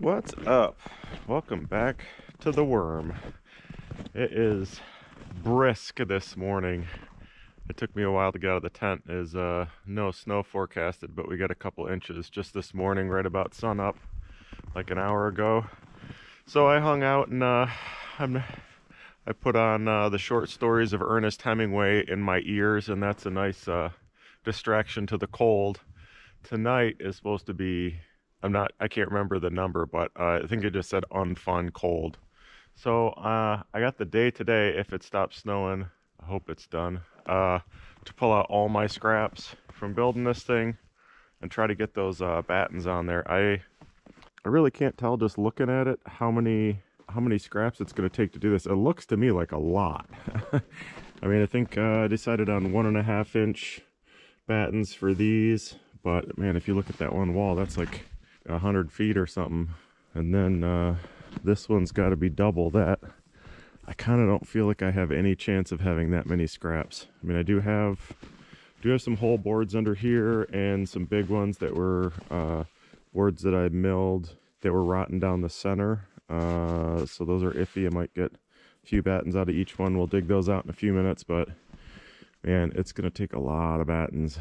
What's up? Welcome back to the worm. It is brisk this morning. It took me a while to get out of the tent. There's no snow forecasted, but we got a couple inches just this morning, right about sun up, like an hour ago. So I hung out and I put on the short stories of Ernest Hemingway in my ears, and that's a nice distraction to the cold. Tonight is supposed to be, I can't remember the number, but I think it just said unfun cold. So I got the day today, if it stops snowing, I hope it's done, to pull out all my scraps from building this thing and try to get those battens on there. I really can't tell just looking at it how many scraps it's going to take to do this. It looks to me like a lot. I mean, I think I decided on 1.5 inch battens for these, but man, if you look at that one wall, that's like 100 feet or something. And then this one's got to be double that. I kind of don't feel like I have any chance of having that many scraps. I mean, I do have some whole boards under here and some big ones that were boards that I milled that were rotten down the center. So those are iffy. I might get a few battens out of each one. We'll dig those out in a few minutes, but man, it's going to take a lot of battens.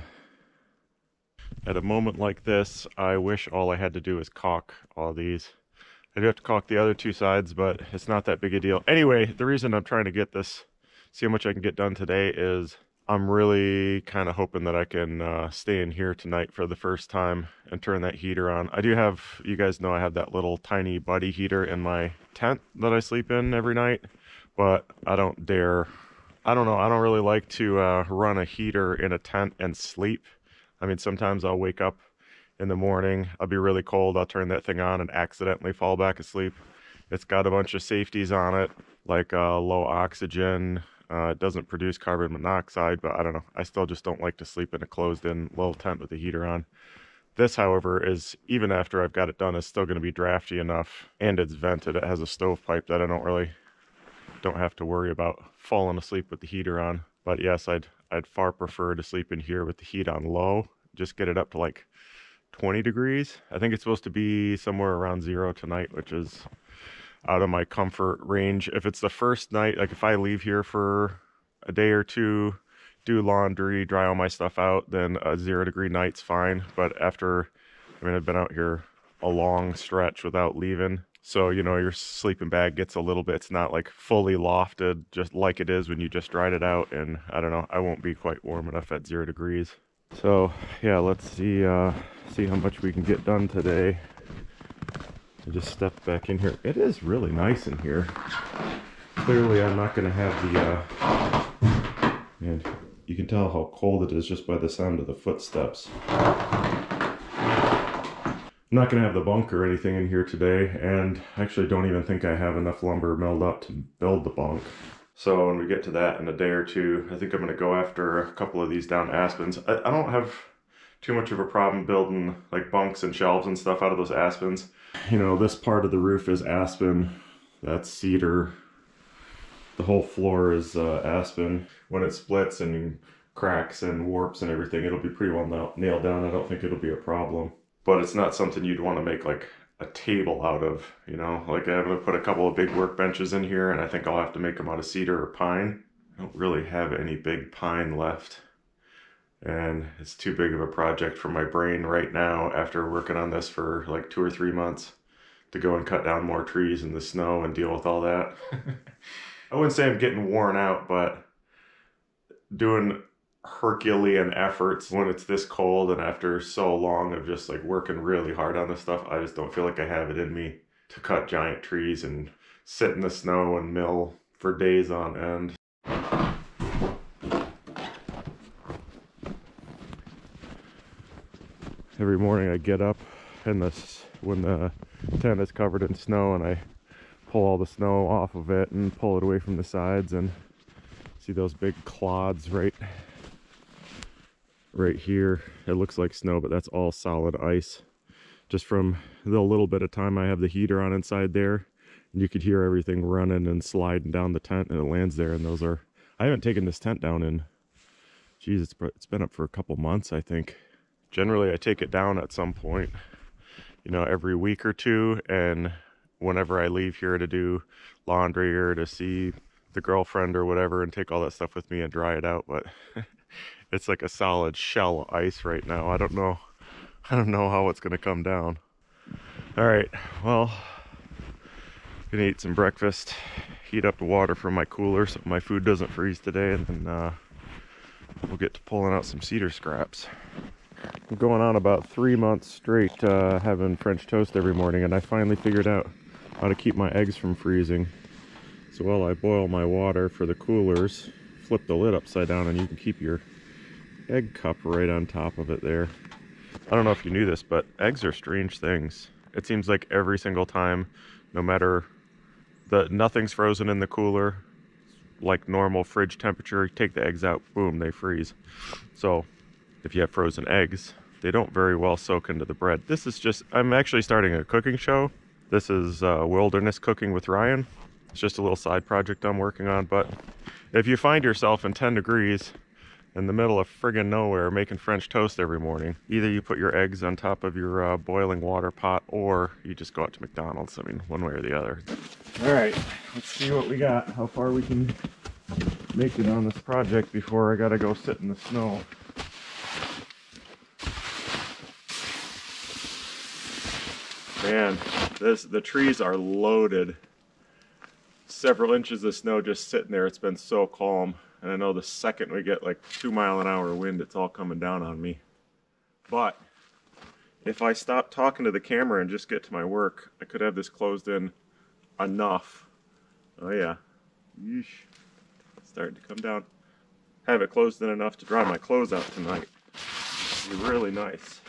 At a moment like this, I wish all I had to do is caulk all these. I do have to caulk the other two sides, but it's not that big a deal. Anyway, the reason I'm trying to get this, see how much I can get done today, is I'm really kind of hoping that I can stay in here tonight for the first time and turn that heater on. I do have, you guys know I have that little tiny buddy heater in my tent that I sleep in every night, but I don't dare, I don't know, I don't really like to run a heater in a tent and sleep. I mean, sometimes I'll wake up in the morning, I'll be really cold, I'll turn that thing on and accidentally fall back asleep. It's got a bunch of safeties on it, like low oxygen. It doesn't produce carbon monoxide, but I don't know. I still just don't like to sleep in a closed-in little tent with the heater on. This, however, is, even after I've got it done, is still going to be drafty enough, and it's vented. It has a stovepipe that I don't have to worry about falling asleep with the heater on. But yes, I'd far prefer to sleep in here with the heat on low. Just get it up to like 20 degrees. I think it's supposed to be somewhere around 0 tonight, which is out of my comfort range. If it's the first night, like if I leave here for a day or two, do laundry, dry all my stuff out, then a 0 degree night's fine. But after, I mean, I've been out here a long stretch without leaving. So, you know, your sleeping bag gets a little bit, it's not like fully lofted, just like it is when you just dried it out. And I don't know, I won't be quite warm enough at 0 degrees. So yeah, let's see how much we can get done today. I just stepped back in here. It is really nice in here. Clearly I'm not going to have the, and you can tell how cold it is just by the sound of the footsteps. I'm not going to have the bunk or anything in here today, and I actually don't even think I have enough lumber milled up to build the bunk. So when we get to that in a day or two, I think I'm going to go after a couple of these down aspens. I don't have too much of a problem building like bunks and shelves and stuff out of those aspens. You know, this part of the roof is aspen, that's cedar. The whole floor is aspen. When it splits and cracks and warps and everything, it'll be pretty well nailed down. I don't think it'll be a problem. But it's not something you'd want to make like a table out of, you know? Like I'm going to put a couple of big workbenches in here, and I think I'll have to make them out of cedar or pine. I don't really have any big pine left. And it's too big of a project for my brain right now, after working on this for like 2 or 3 months, to go and cut down more trees in the snow and deal with all that. I wouldn't say I'm getting worn out, but doing Herculean efforts when it's this cold and after so long of just like working really hard on this stuff, I just don't feel like I have it in me to cut giant trees and sit in the snow and mill for days on end. Every morning I get up and when the tent is covered in snow, and I pull all the snow off of it and pull it away from the sides, and see those big clods right here. It looks like snow, but that's all solid ice, just from the little bit of time I have the heater on inside there. And you could hear everything running and sliding down the tent, and it lands there. And those are, I haven't taken this tent down in, geez, it's been up for a couple months, I think. Generally I take it down at some point, you know, every week or two, and whenever I leave here to do laundry or to see the girlfriend or whatever and take all that stuff with me and dry it out. But it's like a solid shell of ice right now. I don't know how it's gonna come down. All right, well, gonna eat some breakfast, heat up the water from my cooler so my food doesn't freeze today, and then we'll get to pulling out some cedar scraps. I'm going on about 3 months straight having French toast every morning, and I finally figured out how to keep my eggs from freezing. So while I boil my water for the coolers, flip the lid upside down and you can keep your egg cup right on top of it there. I don't know if you knew this, but eggs are strange things. It seems like every single time, no matter nothing's frozen in the cooler, like normal fridge temperature, you take the eggs out, boom, they freeze. So if you have frozen eggs, they don't very well soak into the bread. This is just, I'm actually starting a cooking show. This is Wilderness Cooking with Ryan. It's just a little side project I'm working on, but if you find yourself in 10 degrees in the middle of friggin' nowhere making French toast every morning, either you put your eggs on top of your boiling water pot, or you just go out to McDonald's. I mean, one way or the other. All right, let's see what we got, how far we can make it on this project before I gotta go sit in the snow. Man, the trees are loaded. Several inches of snow just sitting there. It's been so calm. And I know the second we get like 2-mile-an-hour wind, it's all coming down on me. But if I stop talking to the camera and just get to my work, I could have this closed in enough. Oh yeah. Yeesh. It's starting to come down. Have it closed in enough to dry my clothes out tonight. It'd be really nice.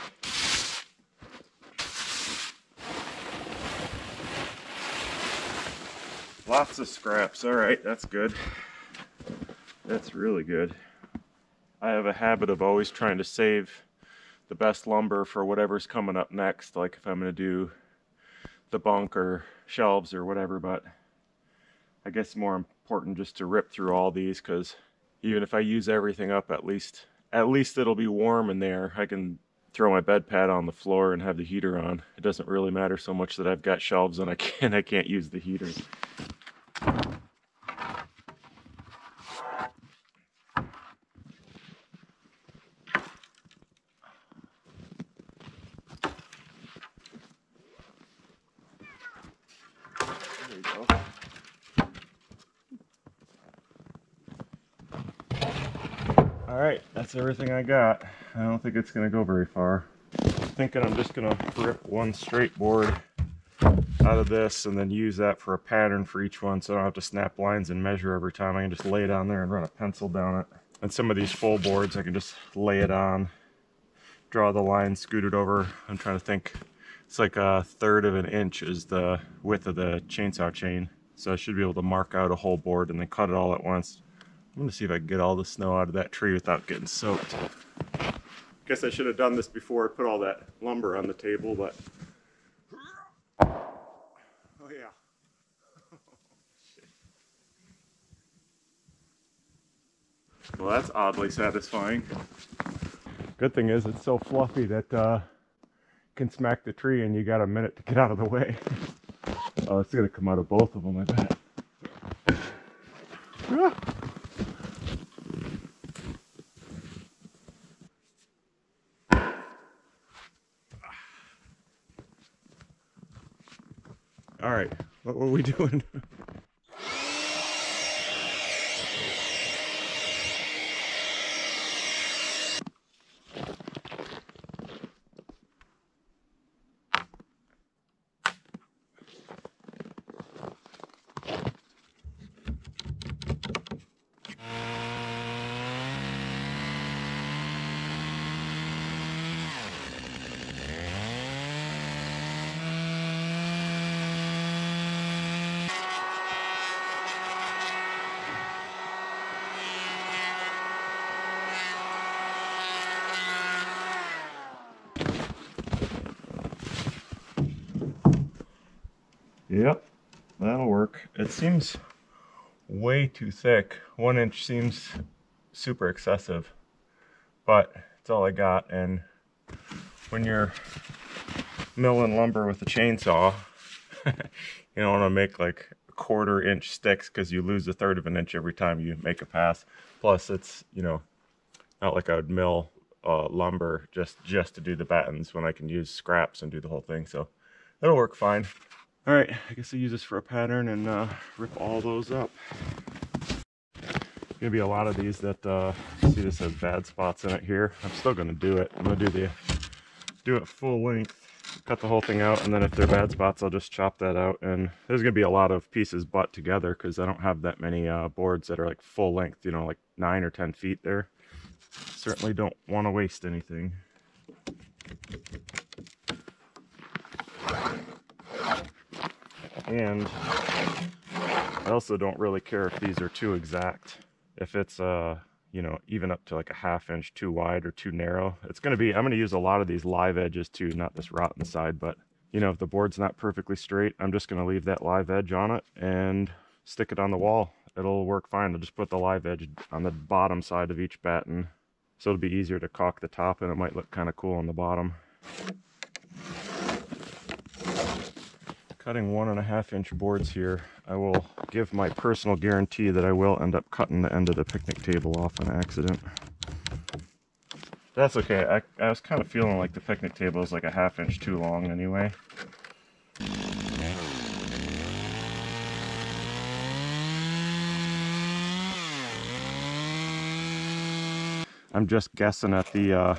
Lots of scraps. All right, that's good. That's really good. I have a habit of always trying to save the best lumber for whatever's coming up next, like if I'm going to do the bunk or shelves or whatever, but I guess it's more important just to rip through all these, because even if I use everything up, at least it'll be warm in there. I can throw my bed pad on the floor and have the heater on. It doesn't really matter so much that I've got shelves and I can't use the heater. There you go. All right, that's everything I got. I don't think it's gonna go very far. I'm thinking I'm just gonna rip one straight board out of this and then use that for a pattern for each one, so I don't have to snap lines and measure every time. I can just lay it on there and run a pencil down it. And some of these full boards I can just lay it on, draw the line, scoot it over. I'm trying to think. It's like 1/3 of an inch is the width of the chainsaw chain, so I should be able to mark out a whole board and then cut it all at once. I'm gonna see if I can get all the snow out of that tree without getting soaked. Guess I should have done this before I put all that lumber on the table, but oh yeah. Well, that's oddly satisfying. Good thing is it's so fluffy that you can smack the tree and you got a minute to get out of the way. Oh, it's gonna come out of both of them, I bet. All right, what were we doing? Yep, that'll work. It seems way too thick. 1 inch seems super excessive, but it's all I got. And when you're milling lumber with a chainsaw. You don't want to make like 1/4 inch sticks because you lose 1/3 of an inch every time you make a pass. Plus it's, you know, not like I would mill lumber just to do the battens when I can use scraps and do the whole thing. So that'll work fine. All right, I guess I'll use this for a pattern and rip all those up. Gonna be a lot of these that see this has bad spots in it here. I'm still gonna do it. I'm gonna do it full length, cut the whole thing out, and then if they're bad spots, I'll just chop that out. And there's gonna be a lot of pieces butt together because I don't have that many boards that are like full length, you know, like 9 or 10 feet there. Certainly don't want to waste anything. And I also don't really care if these are too exact. If it's you know, even up to like a 1/2 inch too wide or too narrow, it's going to be, I'm going to use a lot of these live edges too, not this rotten side. But you know, if the board's not perfectly straight, I'm just going to leave that live edge on it and stick it on the wall. It'll work fine. I'll just put the live edge on the bottom side of each batten, so it'll be easier to caulk the top and it might look kind of cool on the bottom. Cutting 1.5 inch boards here, I will give my personal guarantee that I will end up cutting the end of the picnic table off on accident. That's okay. I was kind of feeling like the picnic table is like a 1/2 inch too long anyway. I'm just guessing at the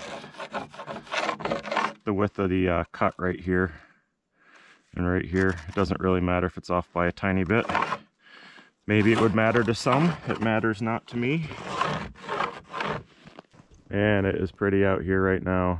width of the cut right here. And right here, it doesn't really matter if it's off by a tiny bit. Maybe it would matter to some. It matters not to me. And it is pretty out here right now.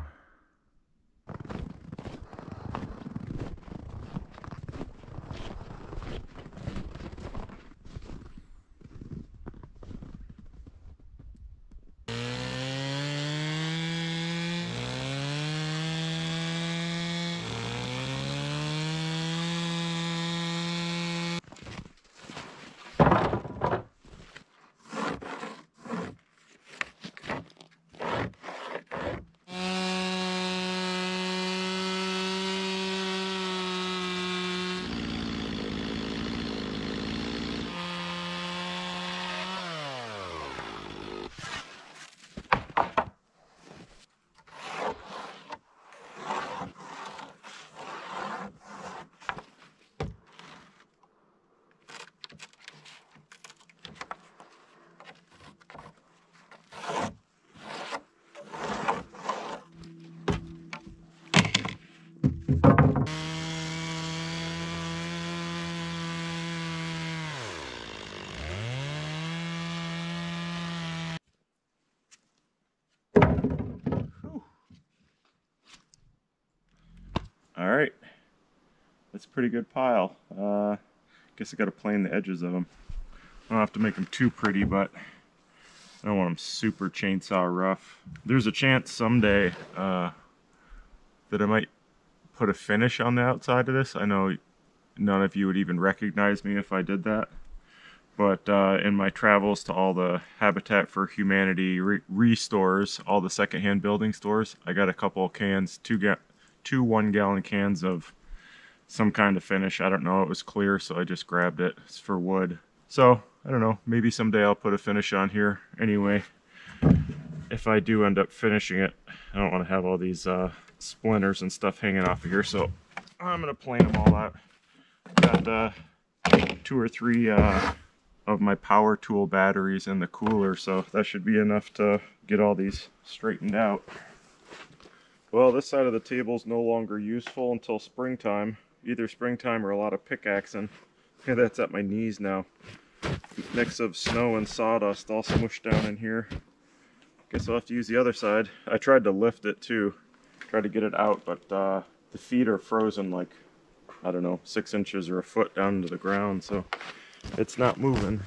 Alright, that's a pretty good pile. Guess I gotta plane the edges of them. I don't have to make them too pretty, but I don't want them super chainsaw rough. There's a chance someday that I might put a finish on the outside of this. I know none of you would even recognize me if I did that. But in my travels to all the Habitat for Humanity restores, all the secondhand building stores, I got a couple of cans, two 1-gallon cans of some kind of finish. I don't know, it was clear, so I just grabbed it. It's for wood. So, I don't know, maybe someday I'll put a finish on here. Anyway, if I do end up finishing it, I don't want to have all these splinters and stuff hanging off of here, so I'm going to plane them all out. Got 2 or 3 of my power tool batteries in the cooler, so that should be enough to get all these straightened out. Well, this side of the table is no longer useful until springtime. Either springtime or a lot of pickaxing. Yeah, that's at my knees now. Mix of snow and sawdust all smushed down in here. Guess I'll have to use the other side. I tried to lift it too. Tried to get it out, but the feet are frozen like, I don't know, 6 inches or a foot down into the ground, so it's not moving.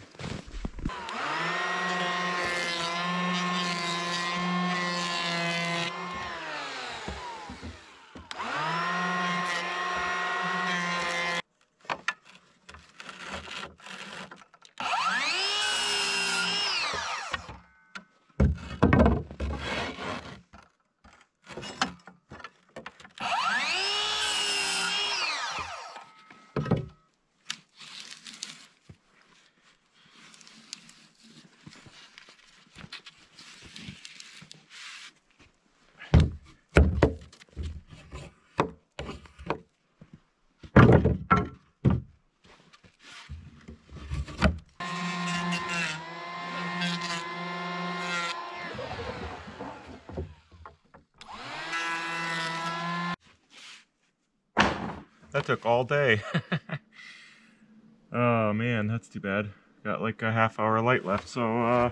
That took all day. Oh man, that's too bad. Got like a half-hour light left, so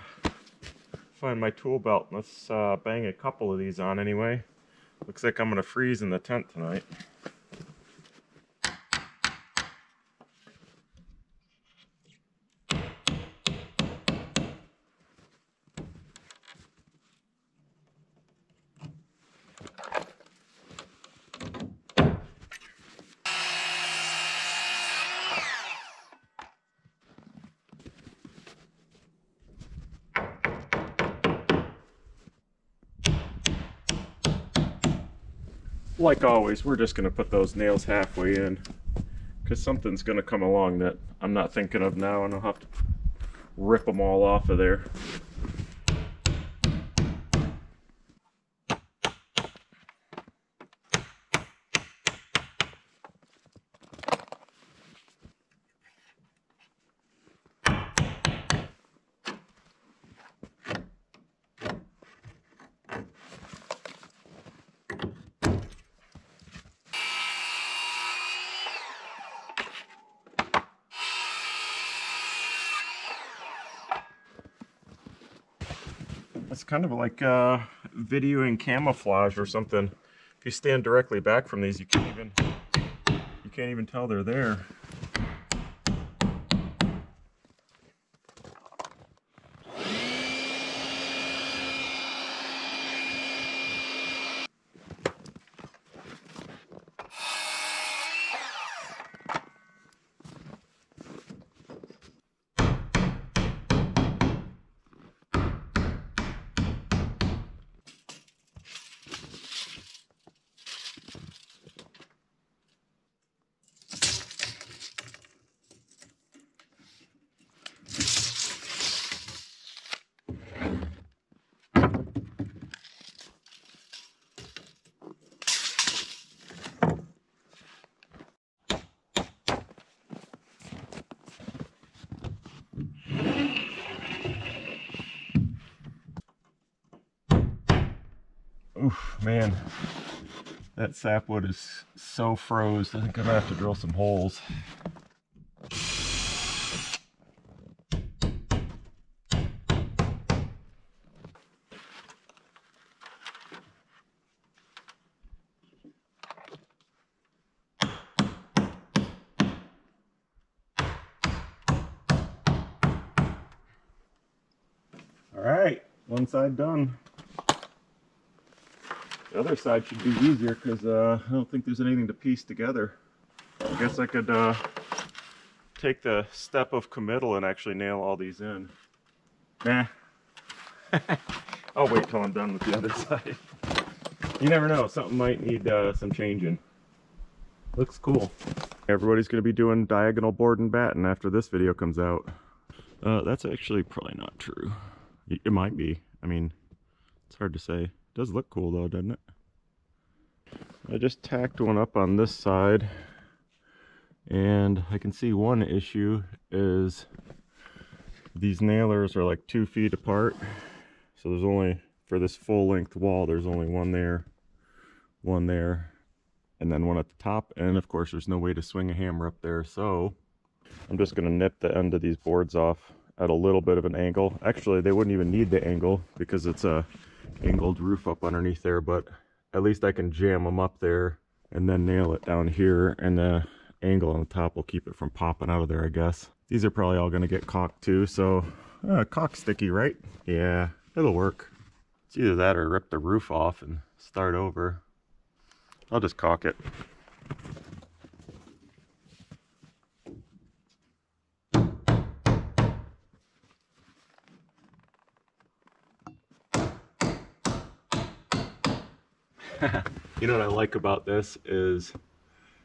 find my tool belt. Let's bang a couple of these on anyway. Looks like I'm gonna freeze in the tent tonight. Like always, we're just going to put those nails halfway in because something's going to come along that I'm not thinking of now, and I'll have to rip them all off of there. It's kind of like videoing camouflage or something. If you stand directly back from these, you can't even tell they're there. Oof, man, that sapwood is so froze. I think I'm gonna have to drill some holes. All right, one side done. The other side should be easier because I don't think there's anything to piece together. I guess I could take the step of committal and actually nail all these in. Nah. I'll wait till I'm done with the other side. You never know, something might need some changing. Looks cool. Everybody's going to be doing diagonal board and batten after this video comes out. That's actually probably not true. It might be. I mean, it's hard to say. It does look cool though, doesn't it? I just tacked one up on this side, and I can see one issue is these nailers are like 2 feet apart. So there's only, for this full length wall, there's only one there, and then one at the top. And of course there's no way to swing a hammer up there. So I'm just gonna nip the end of these boards off at a little bit of an angle. Actually, they wouldn't even need the angle because it's a angled roof up underneath there, but at least I can jam them up there and then nail it down here, and the angle on the top will keep it from popping out of there, I guess. These are probably all gonna get caulked too, so caulk sticky, right? Yeah, it'll work. It's either that or rip the roof off and start over. I'll just caulk it. You know what I like about this is,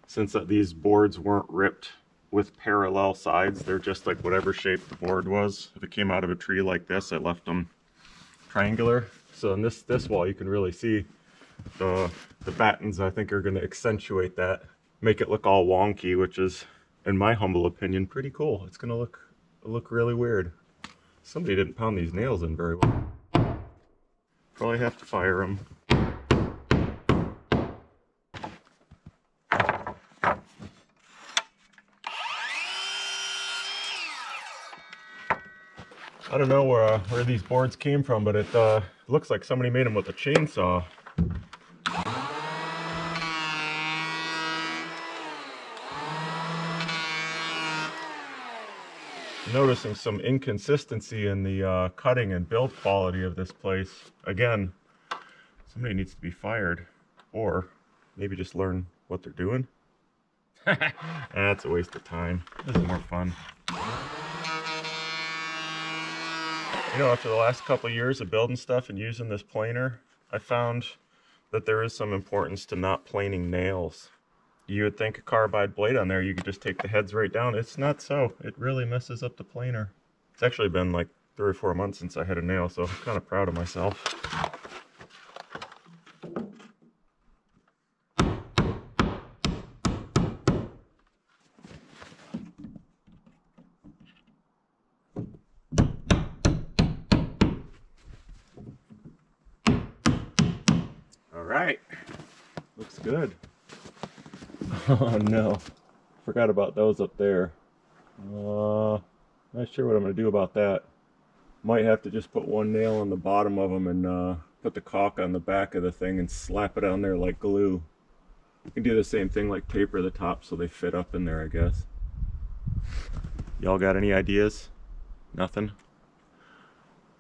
since these boards weren't ripped with parallel sides, they're just like whatever shape the board was. If it came out of a tree like this, I left them triangular. So in this wall, you can really see the battens, I think, are going to accentuate that, make it look all wonky, which is, in my humble opinion, pretty cool. It's going to look really weird. Somebody didn't pound these nails in very well. Probably have to fire them. I don't know where these boards came from, but it looks like somebody made them with a chainsaw. Noticing some inconsistency in the cutting and build quality of this place. Again, somebody needs to be fired, or maybe just learn what they're doing. That's a waste of time. This is more fun. You know, after the last couple of years of building stuff and using this planer, I found that there is some importance to not planing nails. You would think a carbide blade on there, you could just take the heads right down. It's not so. It really messes up the planer. It's actually been like 3 or 4 months since I had a nail, so I'm kind of proud of myself. All right, looks good. Oh no, forgot about those up there. Not sure what I'm going to do about that. Might have to just put one nail on the bottom of them and put the caulk on the back of the thing and slap it on there like glue. You can do the same thing, like taper the top so they fit up in there, I guess. Y'all got any ideas? Nothing?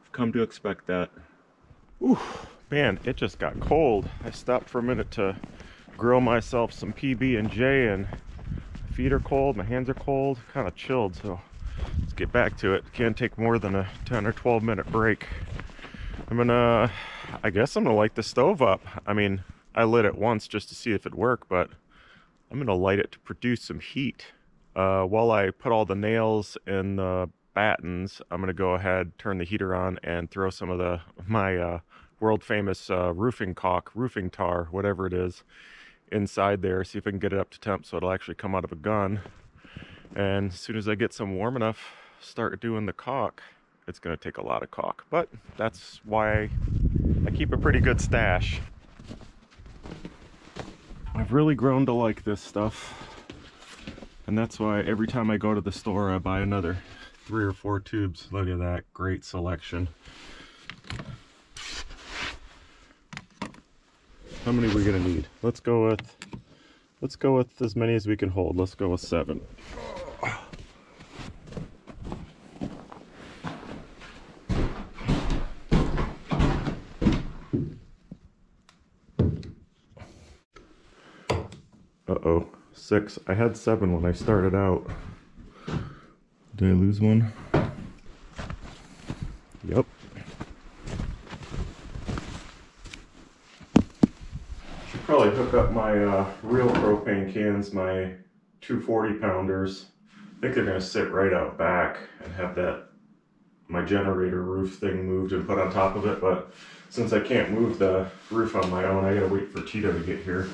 I've come to expect that. Ooh, man, it just got cold. I stopped for a minute to grill myself some PB&J, and my feet are cold, my hands are cold, kind of chilled, so let's get back to it. Can't take more than a 10 or 12 minute break. I guess I'm gonna light the stove up. I mean, I lit it once just to see if it worked, but I'm gonna light it to produce some heat. While I put all the nails in the battens, I'm gonna go ahead, turn the heater on, and throw some of my world famous roofing caulk, roofing tar, whatever it is, inside there, see if I can get it up to temp so it'll actually come out of a gun. And as soon as I get some warm enough, start doing the caulk. It's going to take a lot of caulk, but that's why I keep a pretty good stash. I've really grown to like this stuff, and that's why every time I go to the store I buy another 3 or 4 tubes. Look at that, great selection. How many are we gonna need? Let's go with as many as we can hold. Let's go with 7. Uh-oh, 6. I had 7 when I started out. Did I lose one? Yep. Probably hook up my real propane cans, my 240 pounders. I think they're going to sit right out back and have my generator roof thing moved and put on top of it, but since I can't move the roof on my own, I gotta wait for Tito to get here.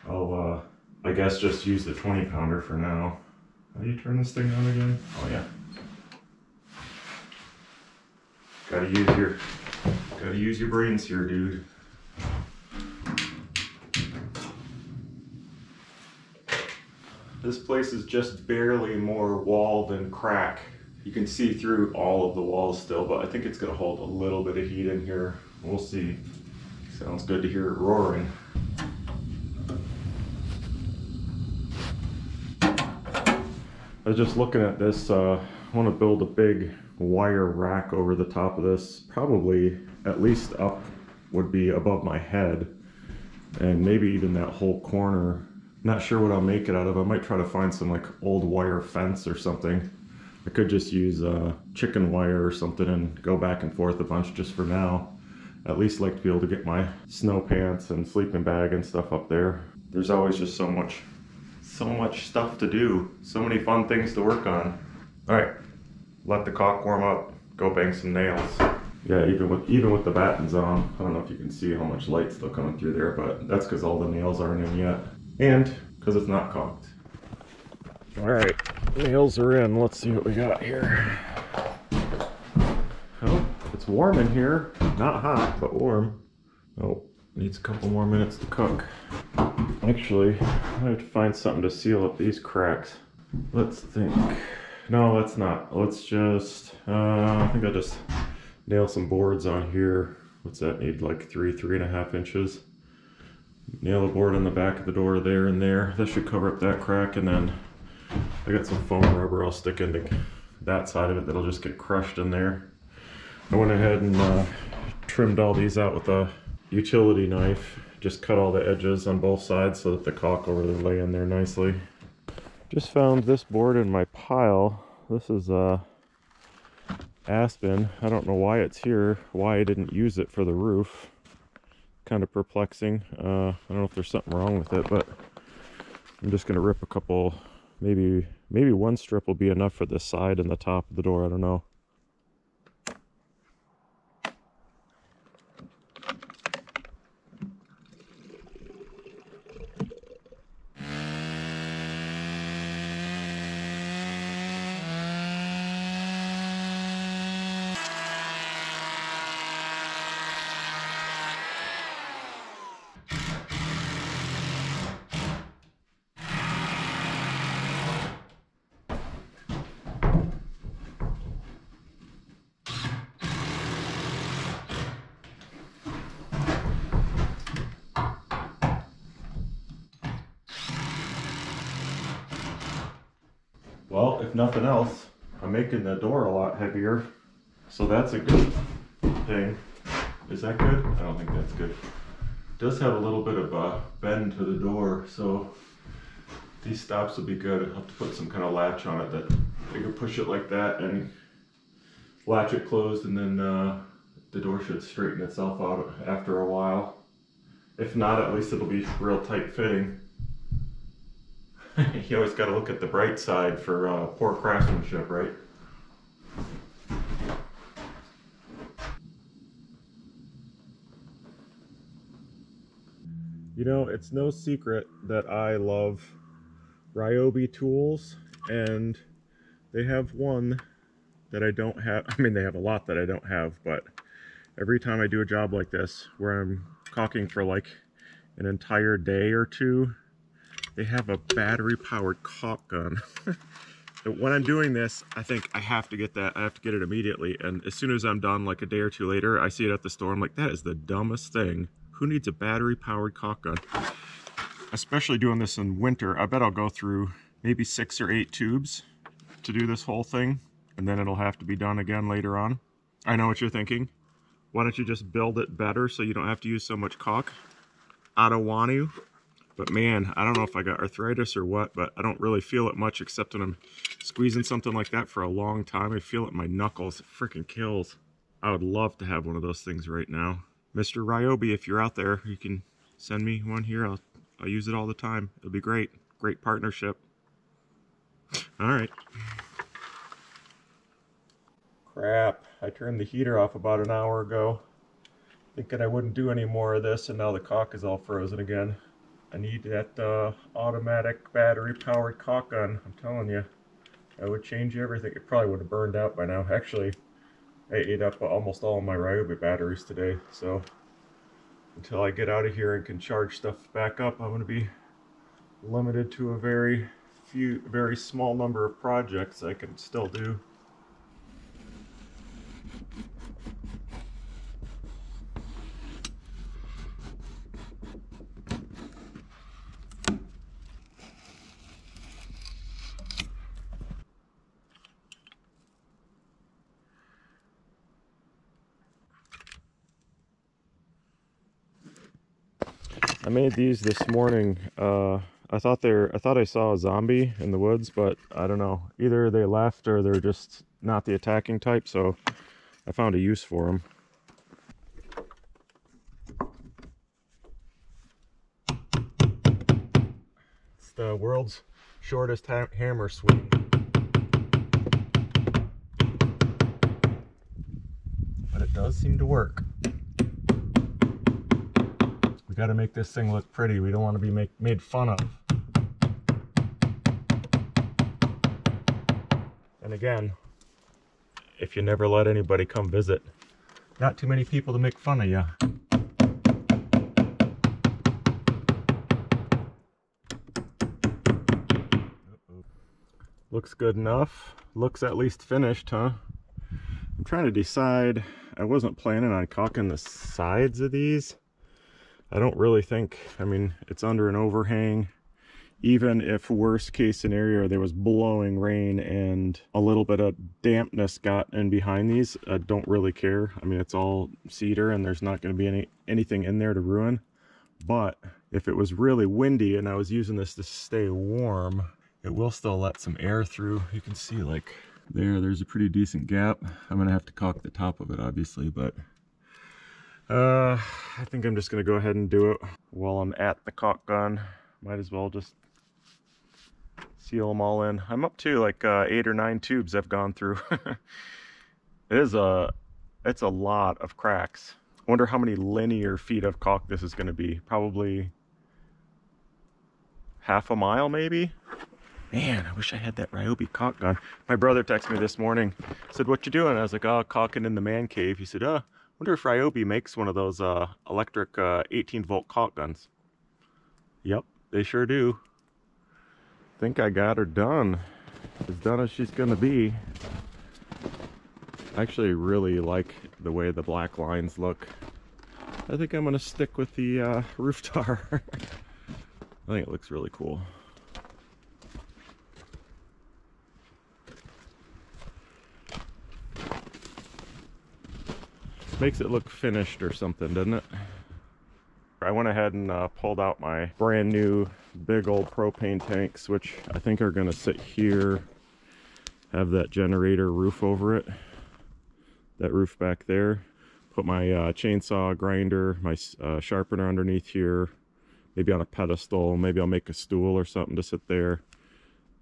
I'll I guess just use the 20 pounder for now. How do you turn this thing on again? Oh yeah. Gotta use your brains here, dude. This place is just barely more wall than crack. You can see through all of the walls still, but I think it's gonna hold a little bit of heat in here. We'll see. Sounds good to hear it roaring. I was just looking at this. I want to build a big wire rack over the top of this. Probably at least up would be above my head, and maybe even that whole corner. Not sure what I'll make it out of. I might try to find some like old wire fence or something. I could just use chicken wire or something and go back and forth a bunch just for now. At least like to be able to get my snow pants and sleeping bag and stuff up there. There's always just so much stuff to do. So many fun things to work on. All right, let the caulk warm up. Go bang some nails. Yeah, even with the battens on. I don't know if you can see how much light's still coming through there, but that's because all the nails aren't in yet. And because it's not caulked. All right, nails are in. Let's see what we got here. Oh, it's warm in here. Not hot, but warm. Oh, needs a couple more minutes to cook. Actually, I have to find something to seal up these cracks. Let's think. No, let's not. Let's just, I think I'll just nail some boards on here. What's that need? Like 3.5 inches. Nail a board on the back of the door there and there. That should cover up that crack, and then I got some foam rubber I'll stick into that side of it that'll just get crushed in there. I went ahead and trimmed all these out with a utility knife. Just cut all the edges on both sides so that the caulk over there lay in there nicely. Just found this board in my pile. This is aspen. I don't know why it's here, why I didn't use it for the roof. Kind of perplexing. I don't know if there's something wrong with it, but I'm just gonna rip a couple, maybe one strip will be enough for this side and the top of the door, I don't know. Well, if nothing else, I'm making the door a lot heavier, so that's a good thing. Is that good? I don't think that's good. It does have a little bit of a bend to the door, so these stops will be good. I'll have to put some kind of latch on it that I can push it like that and latch it closed, and then the door should straighten itself out after a while. If not, at least it'll be real tight fitting. You always got to look at the bright side for poor craftsmanship, right? You know, it's no secret that I love Ryobi tools, and they have one that I don't have. I mean, they have a lot that I don't have, but every time I do a job like this, where I'm caulking for like an entire day or two, they have a battery-powered caulk gun. When I'm doing this, I think I have to get that. I have to get it immediately. And as soon as I'm done, like a day or two later, I see it at the store. I'm like, that is the dumbest thing. Who needs a battery-powered caulk gun? Especially doing this in winter. I bet I'll go through maybe 6 or 8 tubes to do this whole thing, and then it'll have to be done again later on. I know what you're thinking. Why don't you just build it better so you don't have to use so much caulk? I don't want to. But man, I don't know if I got arthritis or what, but I don't really feel it much except when I'm squeezing something like that for a long time. I feel it in my knuckles. It freaking kills. I would love to have one of those things right now. Mr. Ryobi, if you're out there, you can send me one here. I'll use it all the time. It'll be great. Great partnership. All right. Crap. I turned the heater off about an hour ago, thinking I wouldn't do any more of this, and now the caulk is all frozen again. I need that automatic battery-powered caulk gun. I'm telling you, that would change everything. It probably would have burned out by now. Actually, I ate up almost all of my Ryobi batteries today, so until I get out of here and can charge stuff back up, I'm going to be limited to a very small number of projects I can still do. I made these this morning. I thought I saw a zombie in the woods, but I don't know. Either they left or they're just not the attacking type, so I found a use for them. It's the world's shortest hammer swing. But it does seem to work. We got to make this thing look pretty. We don't want to be made fun of. And again, if you never let anybody come visit, not too many people to make fun of you. Looks good enough. looks at least finished, huh? I'm trying to decide. I wasn't planning on caulking the sides of these. I don't really think, I mean, it's under an overhang. Even if worst case scenario there was blowing rain and a little bit of dampness got in behind these, I don't really care. I mean, it's all cedar and there's not going to be anything in there to ruin. But if it was really windy and I was using this to stay warm, it will still let some air through. You can see like there's a pretty decent gap. I'm gonna have to caulk the top of it obviously, but I think I'm just gonna go ahead and do it while I'm at the caulk gun. Might as well just seal them all in. I'm up to like 8 or 9 tubes I've gone through. It's a lot of cracks. I wonder how many linear feet of caulk this is going to be. Probably half a mile maybe. Man, I wish I had that Ryobi caulk gun. My brother texted me this morning, said, "What you doing?" I was like, "Oh, caulking in the man cave." He said, "Wonder if Ryobi makes one of those electric 18-volt caulk guns." Yep, they sure do. Think I got her done. As done as she's gonna be. I actually really like the way the black lines look. I think I'm gonna stick with the roof tar. I think it looks really cool. Makes it look finished or something, doesn't it? I went ahead and pulled out my brand new big old propane tanks, which I think are gonna sit here, have that generator roof over it. That roof back there. Put my chainsaw grinder, my sharpener underneath here, maybe on a pedestal. Maybe I'll make a stool or something to sit there.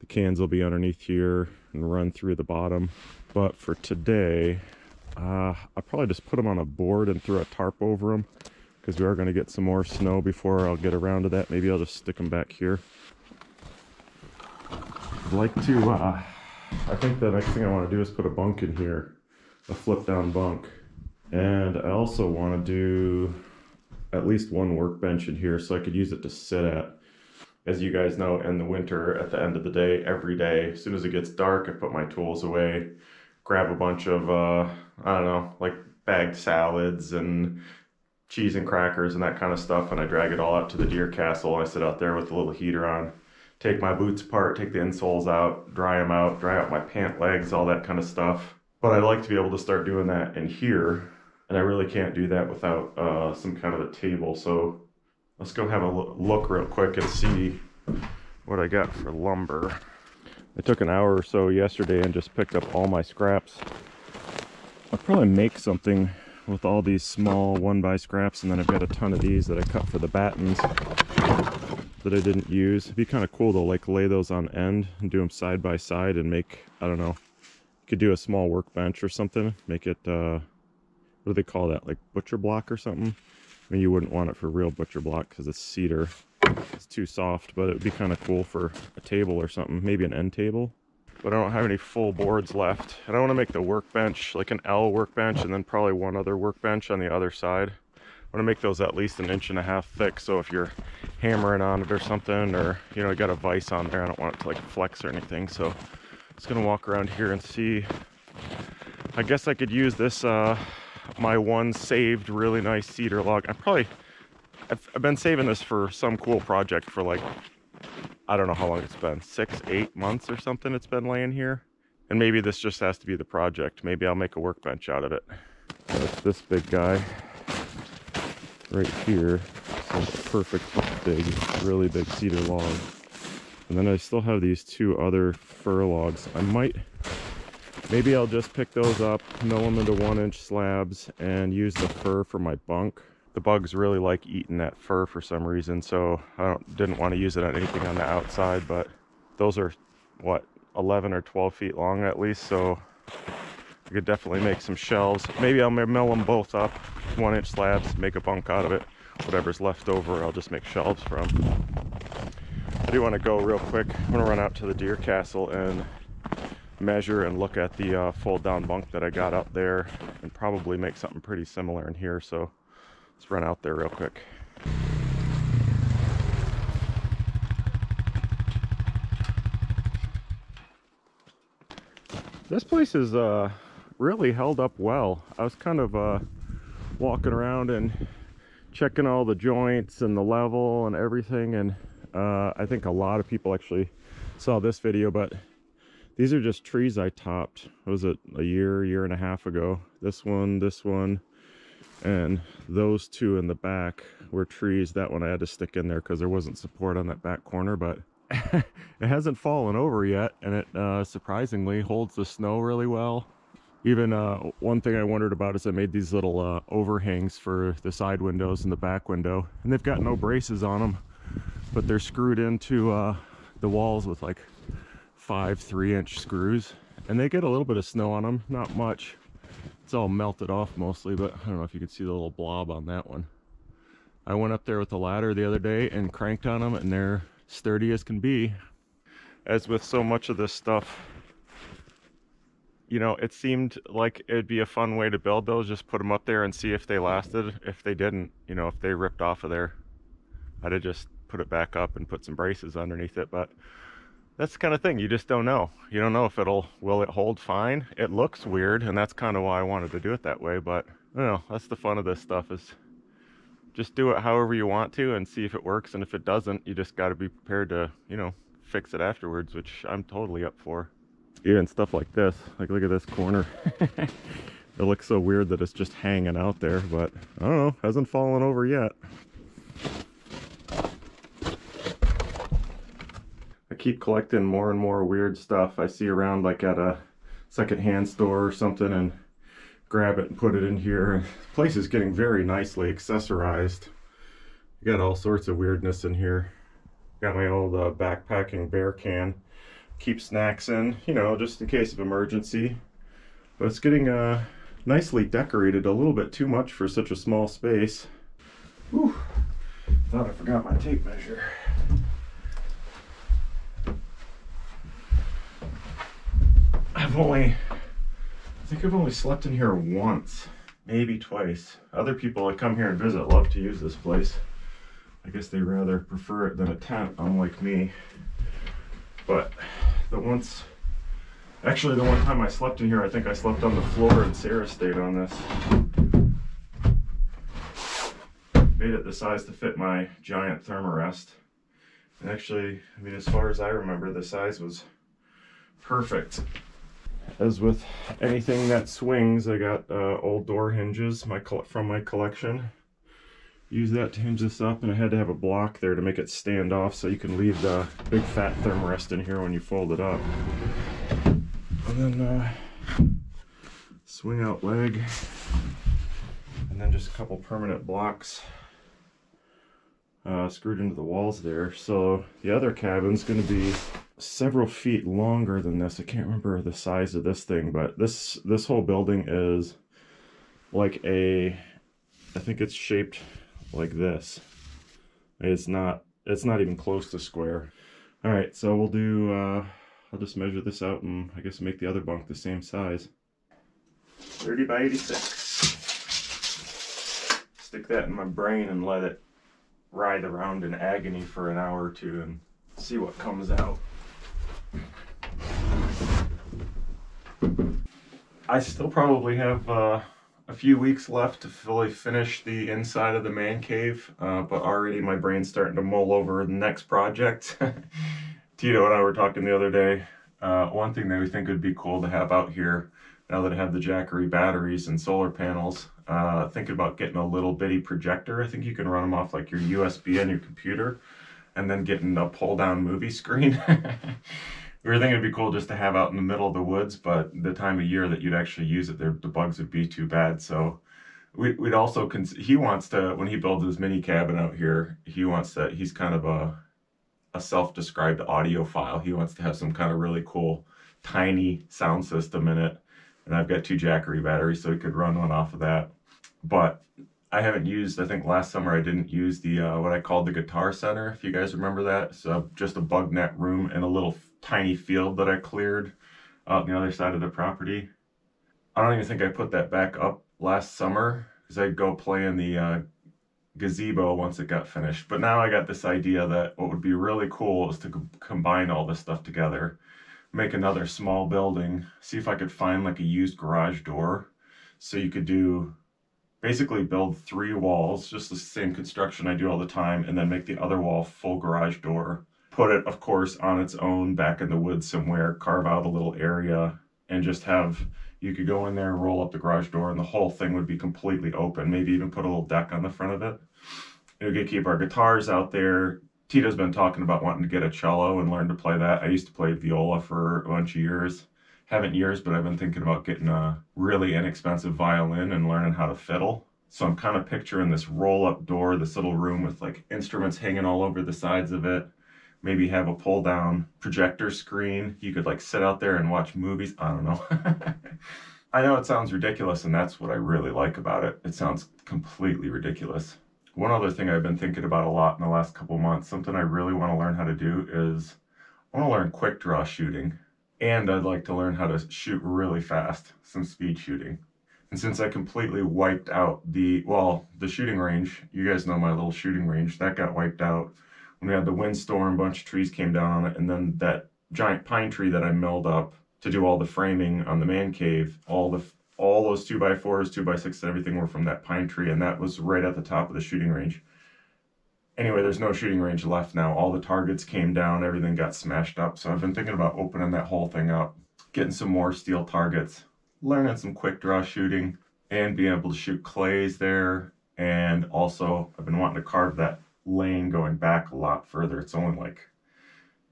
The cans will be underneath here and run through the bottom. But for today, I'll probably just put them on a board and throw a tarp over them, because we are going to get some more snow before I'll get around to that. Maybe I'll just stick them back here. I'd like to, I think the next thing I want to do is put a bunk in here. A flip down bunk. And I also want to do at least one workbench in here so I could use it to sit at. As you guys know, in the winter, at the end of the day, every day, as soon as it gets dark, I put my tools away, grab a bunch of, I don't know, like bagged salads and cheese and crackers and that kind of stuff, and I drag it all out to the deer castle. I sit out there with a little heater on, take my boots apart, take the insoles out, dry them out, dry out my pant legs, all that kind of stuff. But I'd like to be able to start doing that in here, and I really can't do that without some kind of a table. So let's go have a look real quick and see what I got for lumber. I took an hour or so yesterday and just picked up all my scraps. I'll probably make something with all these small 1x scraps, and then I've got a ton of these that I cut for the battens that I didn't use. It'd be kind of cool to like lay those on end and do them side by side and make, I don't know, could do a small workbench or something. Make it, what do they call that? Like butcher block or something? I mean, you wouldn't want it for real butcher block because it's cedar. It's too soft, but it would be kind of cool for a table or something. Maybe an end table. But I don't have any full boards left. I don't want to make the workbench like an L workbench and then probably one other workbench on the other side. I want to make those at least 1.5 inches thick, so if you're hammering on it or something, or you know, you got a vise on there, I don't want it to like flex or anything. So just gonna walk around here and see. I guess I could use this my one saved really nice cedar log. I've been saving this for some cool project for like, I don't know how long it's been, 6-8 months or something. It's been laying here, and maybe this just has to be the project. Maybe I'll make a workbench out of it. So it's this big guy right here. It's a perfect big, really big cedar log. And then I still have these 2 other fir logs. Maybe I'll just pick those up, mill them into 1-inch slabs, and use the fir for my bunk. The bugs really like eating that fir for some reason, so I didn't want to use it on anything on the outside, but those are, what, 11 or 12 feet long at least, so I could definitely make some shelves. Maybe I'll mill them both up, 1-inch slabs, make a bunk out of it. Whatever's left over, I'll just make shelves from. I do want to go real quick. I'm going to run out to the deer castle and measure and look at the fold down bunk that I got up there, and probably make something pretty similar in here. So let's run out there real quick. This place is really held up well. I was kind of walking around and checking all the joints and the level and everything, and I think a lot of people actually saw this video, but these are just trees I topped. Was it a year and a half ago? This one, and those two in the back were trees. That one I had to stick in there because there wasn't support on that back corner, but it hasn't fallen over yet, and it surprisingly holds the snow really well. Even one thing I wondered about is I made these little overhangs for the side windows and the back window, and they've got no braces on them, but they're screwed into the walls with like 5 3-inch screws, and they get a little bit of snow on them, not much. It's all melted off mostly, but I don't know if you can see the little blob on that one. I went up there with the ladder the other day and cranked on them, and they're sturdy as can be. As with so much of this stuff, you know, it seemed like it'd be a fun way to build those, just put them up there and see if they lasted. If they didn't, you know, if they ripped off of there, I'd have just put it back up and put some braces underneath it. But that's the kind of thing, you just don't know. You don't know if will it hold fine. It looks weird, and that's kind of why I wanted to do it that way, but I don't know, that's the fun of this stuff, is just do it however you want to and see if it works, and if it doesn't, you just got to be prepared to, you know, fix it afterwards, which I'm totally up for. Even stuff like this, like look at this corner. It looks so weird that it's just hanging out there, but I don't know, hasn't fallen over yet. I keep collecting more and more weird stuff I see around, like at a secondhand store or something, and grab it and put it in here. The place is getting very nicely accessorized. You got all sorts of weirdness in here. Got my old backpacking bear can. Keep snacks in, you know, just in case of emergency. But it's getting nicely decorated, a little bit too much for such a small space. Whew. Thought I forgot my tape measure. I think I've only slept in here once, maybe twice. Other people that come here and visit love to use this place. I guess they rather prefer it than a tent, unlike me. But actually the one time I slept in here, I think I slept on the floor and Sarah stayed on this. Made it the size to fit my giant thermarest. And actually, I mean, as far as I remember, the size was perfect. As with anything that swings, I got old door hinges from my collection. Use that to hinge this up, and I had to have a block there to make it stand off so you can leave the big fat thermarest in here when you fold it up. And then swing out leg, and then just a couple permanent blocks screwed into the walls there. So the other cabin's going to be several feet longer than this. I can't remember the size of this thing, but this whole building is like I think it's shaped like this. It's not even close to square. All right, so we'll do I'll just measure this out and I guess make the other bunk the same size. 30 by 86. Stick that in my brain and let it ride around in agony for an hour or two and see what comes out. I still probably have a few weeks left to fully finish the inside of the man cave, but already my brain's starting to mull over the next project. Tito and I were talking the other day. One thing that we think would be cool to have out here, now that I have the Jackery batteries and solar panels, thinking about getting a little bitty projector. I think you can run them off like your USB on your computer, and then getting a pull-down movie screen. We were thinking it'd be cool just to have out in the middle of the woods, but the time of year that you'd actually use it, the bugs would be too bad. So we'd also, he wants to, when he builds his mini cabin out here, he's kind of a self-described audiophile. He wants to have some kind of really cool, tiny sound system in it. And I've got 2 Jackery batteries, so he could run one off of that. But I haven't used, I think last summer I didn't use the, what I called the Guitar Center, if you guys remember that. So just a bug net room and a little tiny field that I cleared out on the other side of the property. I don't even think I put that back up last summer because I'd go play in the gazebo once it got finished. But now I got this idea that what would be really cool is to combine all this stuff together. make another small building, see if I could find like a used garage door. So you could do, basically build 3 walls, just the same construction I do all the time, and then make the other wall full garage door. Put it, of course, on its own back in the woods somewhere, carve out a little area, and just have, you could go in there, roll up the garage door, and the whole thing would be completely open. Maybe even put a little deck on the front of it. And we could keep our guitars out there. Tito's been talking about wanting to get a cello and learn to play that. I used to play viola for a bunch of years. Haven't years, but I've been thinking about getting a really inexpensive violin and learning how to fiddle. So I'm kind of picturing this roll-up door, this little room with like instruments hanging all over the sides of it. Maybe have a pull-down projector screen. You could like sit out there and watch movies. I don't know. I know it sounds ridiculous, and that's what I really like about it. It sounds completely ridiculous. One other thing I've been thinking about a lot in the last couple months, something I really want to learn how to do is I want to learn quick draw shooting. And I'd like to learn how to shoot really fast, some speed shooting. And since I completely wiped out the shooting range, you guys know my little shooting range, that got wiped out when we had the windstorm, a bunch of trees came down on it, and then that giant pine tree that I milled up to do all the framing on the man cave, all those 2x4s, 2x6s, everything were from that pine tree, and that was right at the top of the shooting range. Anyway, there's no shooting range left now. All the targets came down, everything got smashed up. So I've been thinking about opening that whole thing up, getting some more steel targets, learning some quick draw shooting, and being able to shoot clays there. And also, I've been wanting to carve that lane going back a lot further. It's only like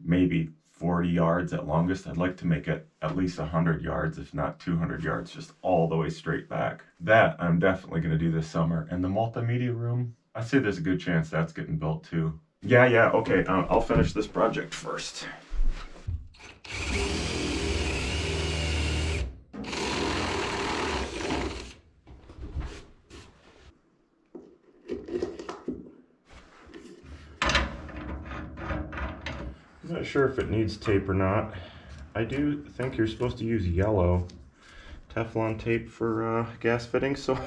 maybe 40 yards at longest. I'd like to make it at least 100 yards, if not 200 yards, just all the way straight back. That I'm definitely going to do this summer. And the multimedia room, I say there's a good chance that's getting built too. Yeah, okay, I'll finish this project first. I'm not sure if it needs tape or not. I do think you're supposed to use yellow Teflon tape for gas fittings, so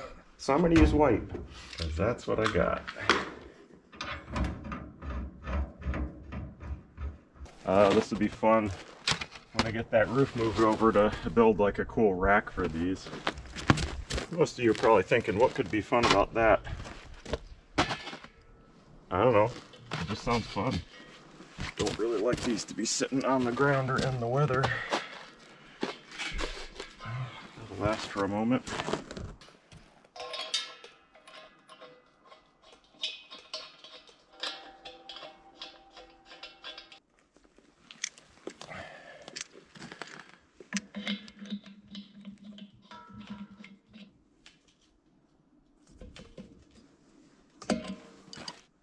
I'm going to use white, because that's what I got. This would be fun when I get that roof moved over to build like a cool rack for these. Most of you are probably thinking, what could be fun about that? I don't know, it just sounds fun. Don't really like these to be sitting on the ground or in the weather. It'll last for a moment.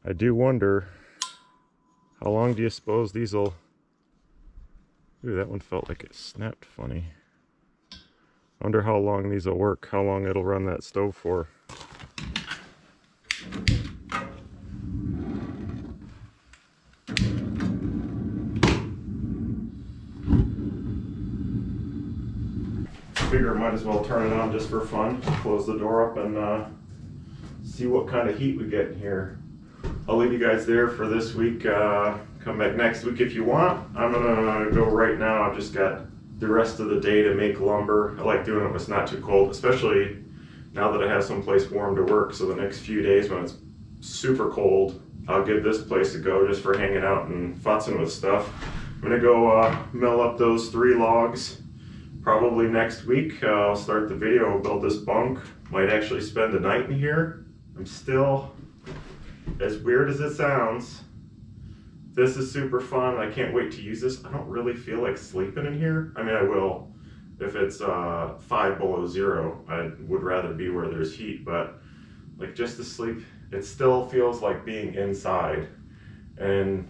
I do wonder, how long do you suppose these will... Ooh, that one felt like it snapped funny. I wonder how long these will work, how long it'll run that stove for. Figure I might as well turn it on just for fun, close the door up and see what kind of heat we get in here. I'll leave you guys there for this week. Come back next week if you want. I'm gonna go right now. I've just got the rest of the day to make lumber. I like doing it when it's not too cold, especially now that I have someplace warm to work. So the next few days when it's super cold, I'll give this place a go just for hanging out and futzing with stuff. I'm gonna go mill up those 3 logs probably next week. I'll start the video, build this bunk. Might actually spend the night in here. I'm still, as weird as it sounds, this is super fun. I can't wait to use this. I don't really feel like sleeping in here. I mean, I will if it's 5 below 0. I would rather be where there's heat, but like just to sleep, it still feels like being inside. And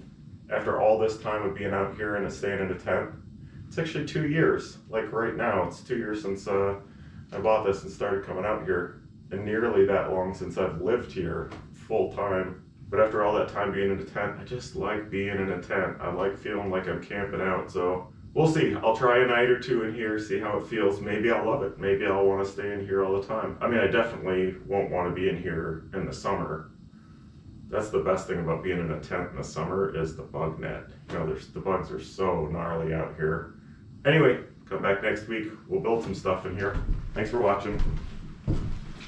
after all this time of being out here and staying in a tent, it's actually 2 years. Like right now, it's 2 years since I bought this and started coming out here, and nearly that long since I've lived here full time. But after all that time being in a tent, I just like being in a tent. I like feeling like I'm camping out. So we'll see. I'll try a night or 2 in here, see how it feels. Maybe I'll love it. Maybe I'll want to stay in here all the time. I mean, I definitely won't want to be in here in the summer. That's the best thing about being in a tent in the summer is the bug net. You know, the bugs are so gnarly out here. Anyway, come back next week. We'll build some stuff in here. Thanks for watching.